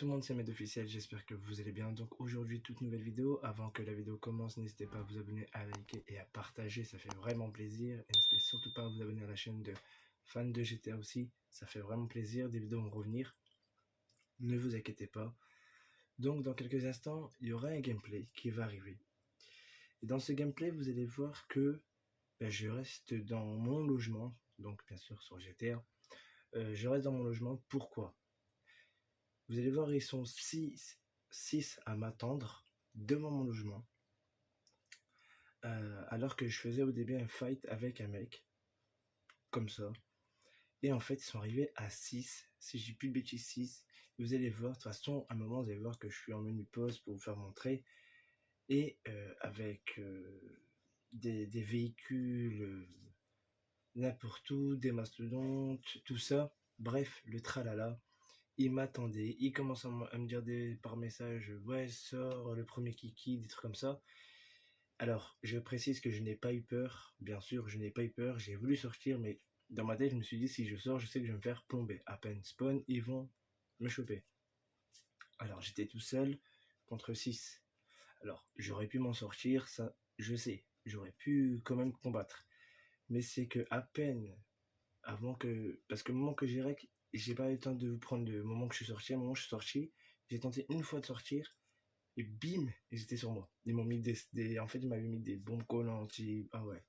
tout le monde, c'est Med officiel, j'espère que vous allez bien. Donc aujourd'hui, toute nouvelle vidéo. Avant que la vidéo commence, n'hésitez pas à vous abonner, à liker et à partager, ça fait vraiment plaisir. Et n'hésitez surtout pas à vous abonner à la chaîne de fans de GTA aussi, ça fait vraiment plaisir, des vidéos vont revenir. Ne vous inquiétez pas. Donc dans quelques instants, il y aura un gameplay qui va arriver. Et dans ce gameplay, vous allez voir que je reste dans mon logement, donc bien sûr sur GTA. Je reste dans mon logement, pourquoi ? Vous allez voir, ils sont 6 à m'attendre devant mon logement. Alors que je faisais au début un fight avec un mec. Comme ça. Et en fait, ils sont arrivés à 6. Si je dis plus de bêtises, 6. Vous allez voir, de toute façon, à un moment, vous allez voir que je suis en menu pause pour vous faire montrer. Et avec des véhicules n'importe où, des mastodontes, tout ça. Bref, le tralala. Il m'attendait, il commence à me dire par message, ouais, sors, le premier kiki, des trucs comme ça. Alors, je précise que je n'ai pas eu peur, bien sûr, je n'ai pas eu peur, j'ai voulu sortir, mais dans ma tête, je me suis dit, si je sors, je sais que je vais me faire plomber. À peine spawn, ils vont me choper. Alors, j'étais tout seul contre 6. Alors, j'aurais pu m'en sortir, ça, je sais, j'aurais pu quand même combattre. Mais c'est que à peine, avant que, parce que le moment que j'ai pas eu le temps de vous prendre le moment que je suis sorti. Au moment où je suis sorti, j'ai tenté une fois de sortir et bim, ils étaient sur moi. Ils m'ont mis en fait, ils m'avaient mis des bombes collantes. Ah ouais,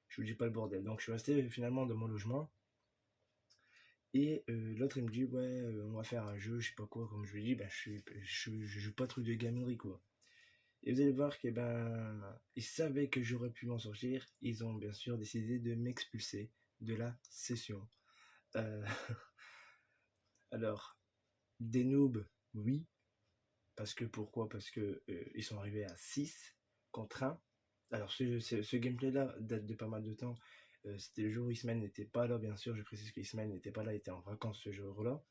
je vous dis pas le bordel. Donc je suis resté finalement dans mon logement. Et l'autre il me dit ouais, on va faire un jeu, je sais pas quoi. Comme je lui dis, je joue pas trop de gaminerie quoi. Et vous allez voir que ils savaient que j'aurais pu m'en sortir. Ils ont bien sûr décidé de m'expulser de la session. Alors, des noobs, oui. Parce que pourquoi ? Parce que ils sont arrivés à 6 contre 1. Alors, ce gameplay-là date de pas mal de temps. C'était le jour où Ismaël n'était pas là, bien sûr. Je précise qu'Ismaël n'était pas là, il était en vacances ce jour-là.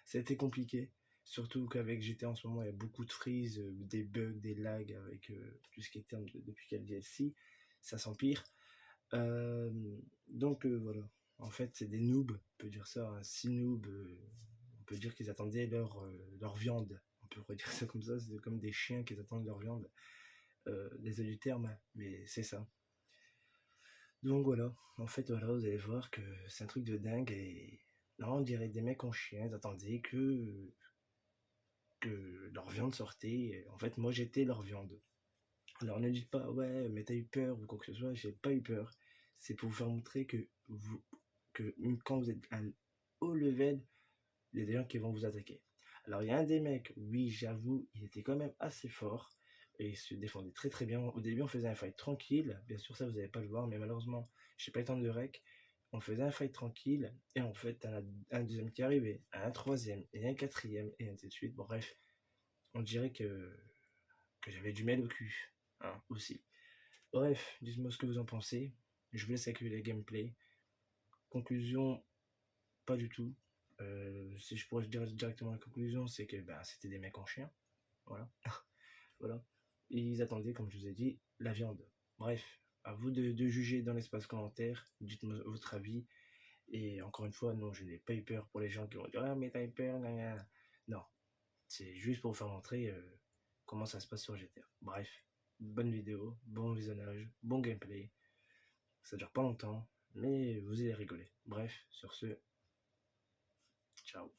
Ça a été compliqué. Surtout qu'avec GTA en ce moment, il y a beaucoup de freeze, des bugs, des lags avec tout ce qui est terme depuis qu'il y a le DLC. Ça s'empire. Donc, voilà. En fait, c'est des noobs, on peut dire ça, 6 noobs, on peut dire qu'ils attendaient leur viande. On peut dire ça comme ça, c'est comme des chiens qui attendent leur viande. Désolé du terme, mais c'est ça. Donc voilà, en fait, voilà, vous allez voir que c'est un truc de dingue et non, on dirait des mecs en chien, ils attendaient que leur viande sortait. Et en fait, moi, j'étais leur viande. Alors ne dites pas, ouais, mais t'as eu peur ou quoi que ce soit, j'ai pas eu peur. C'est pour vous faire montrer que quand vous êtes à un haut level, il y a des gens qui vont vous attaquer. Alors il y a un des mecs, oui j'avoue, il était quand même assez fort et il se défendait très très bien. Au début on faisait un fight tranquille, bien sûr ça vous n'allez pas le voir, mais malheureusement j'ai pas eu le temps de rec. On faisait un fight tranquille et en fait un deuxième qui arrivait, un troisième et un quatrième et ainsi de suite. Bon, bref, on dirait que j'avais du mal au cul, hein, aussi. Bref, dites-moi ce que vous en pensez. Je vous laisse accueillir les gameplays. Conclusion, pas du tout. Si je pourrais dire directement la conclusion, c'est que c'était des mecs en chien. Voilà. Voilà. Et ils attendaient, comme je vous ai dit, la viande. Bref, à vous de juger dans l'espace commentaire. Dites-moi votre avis. Et encore une fois, non, je n'ai pas eu peur pour les gens qui vont dire ah, mais t'as eu peur. Non, c'est juste pour vous faire montrer comment ça se passe sur GTA. Bref, bonne vidéo, bon visionnage, bon gameplay. Ça dure pas longtemps, mais vous allez rigoler. Bref, sur ce, ciao.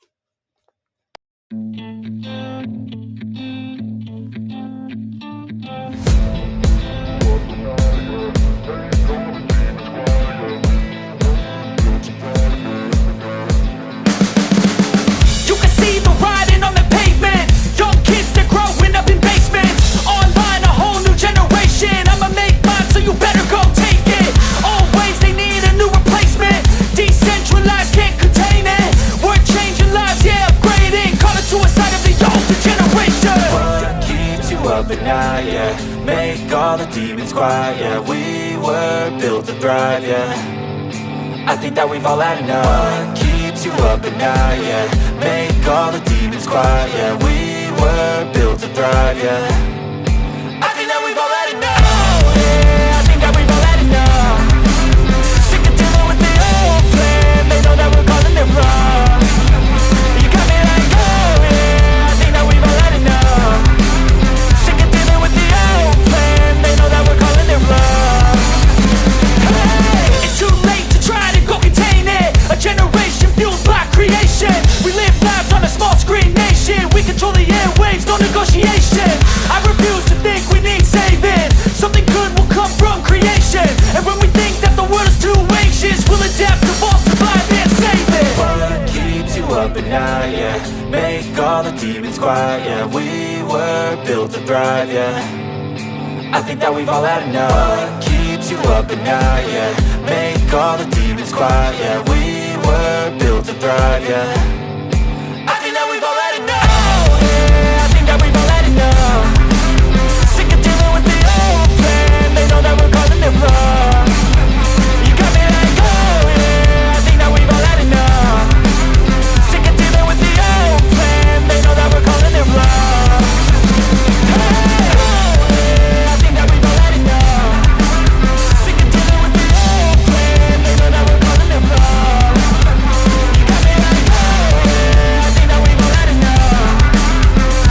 You can see the writing on the pavement. Young kids, they're growing up in basements. Online, a whole new generation. I'ma make mine, so you better go take it. Always, they need a new replacement. Decentralized, can't contain it. We're changing lives, yeah, upgrading. Call it suicide of the older generation. What keeps you up at night, yeah? Make all the demons quiet, yeah. We were built to thrive, yeah. I think that we've all had enough. What keeps you up at night, yeah? Make all the demons quiet, yeah. We were built to thrive, yeah. I think that we've all had enough. Yeah, I think that we've all had enough. Sick of dealing with the old plan. They know that we're calling it wrong. You got me demons quiet, yeah. We were built to thrive, yeah. I think that we've all had enough. What keeps you up at night, yeah. Make all the demons quiet, yeah. We were built to thrive, yeah. I think that we've all had enough. Oh yeah, I think that we've all had enough. Sick of dealing with the old plan. They know that we're calling it wrong. You got me like, oh yeah, I think that we've all had enough. Sick of dealing with the old plan. They know that we're calling it wrong. Hey, oh yeah, I think that we've all had enough. Sick of dealing with the old plan. They know that we're calling it wrong. You got me like, oh yeah, I think that we've all had enough.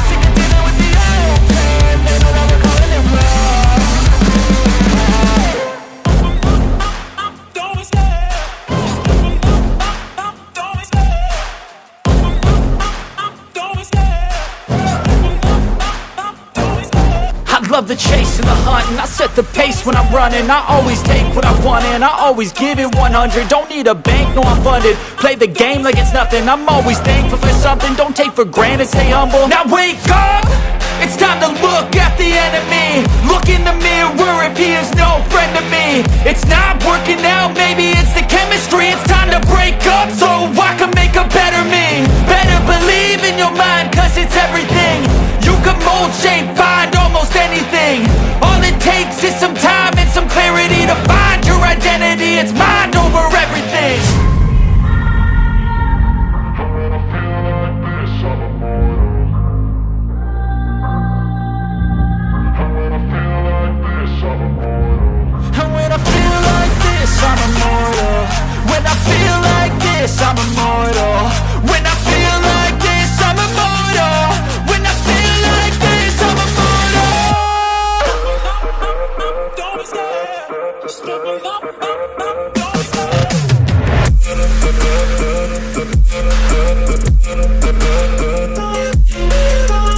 Sick of dealing with the old plan. They know that we're calling it wrong. Don't stay. Don't stay. I love the chase and the hunt, and I set the pace when I'm running. I always take what I want and I always give it 100. Don't need a bank, no I'm funded. Play the game like it's nothing. I'm always thankful for something. Don't take for granted, stay humble. Now wake up! It's time to look at the enemy. Look in the mirror if he is no friend to me. It's not working out, maybe it's the chemistry. It's time to break up so I can make a better me. Better believe in your mind, cause it's everything.